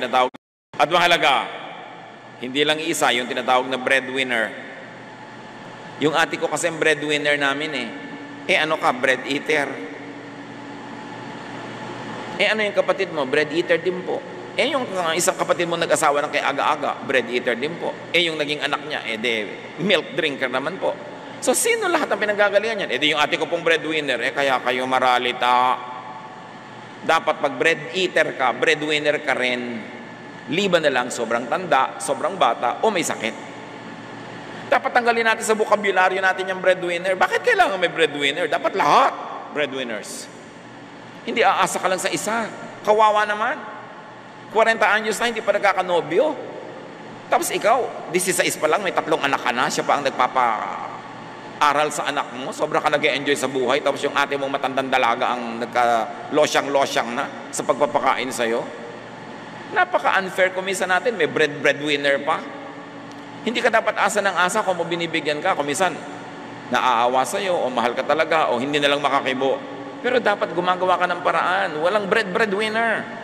tinatawag. At mahalaga, hindi lang isa, yung tinatawag na breadwinner. Yung ate ko kasi breadwinner namin eh. Ano ka, bread eater. Ano yung kapatid mo? Bread eater din po. Yung isang kapatid mo nag-asawa ng kay aga-aga, bread eater din po. Yung naging anak niya, milk drinker naman po. So, sino lahat ang pinanggagalingan yan? Yung ate ko pong breadwinner, kaya kayo maralita. Dapat pag bread eater ka, breadwinner ka rin. Liban na lang, sobrang tanda, sobrang bata, o may sakit. Dapat tanggalin natin sa bokabularyo natin yung breadwinner. Bakit kailangan may breadwinner? Dapat lahat breadwinners. Hindi aasa ka lang sa isa. Kawawa naman. 40 anyos na, hindi pa nagkakanobyo. Tapos ikaw, 16 pa lang, may 3 anak ka na, siya pa ang nagpapaaral sa anak mo, sobra ka nag-enjoy sa buhay, tapos yung ate mong matandang dalaga ang nagka-losyang-losyang na sa pagpapakain sa'yo. Napaka-unfair kuminsan natin, may breadwinner pa. Hindi ka dapat asa ng asa kung mo binibigyan ka, kuminsan naaawa sa'yo, o mahal ka talaga, o hindi na lang makakibo. Pero dapat gumagawa ka ng paraan, walang breadwinner.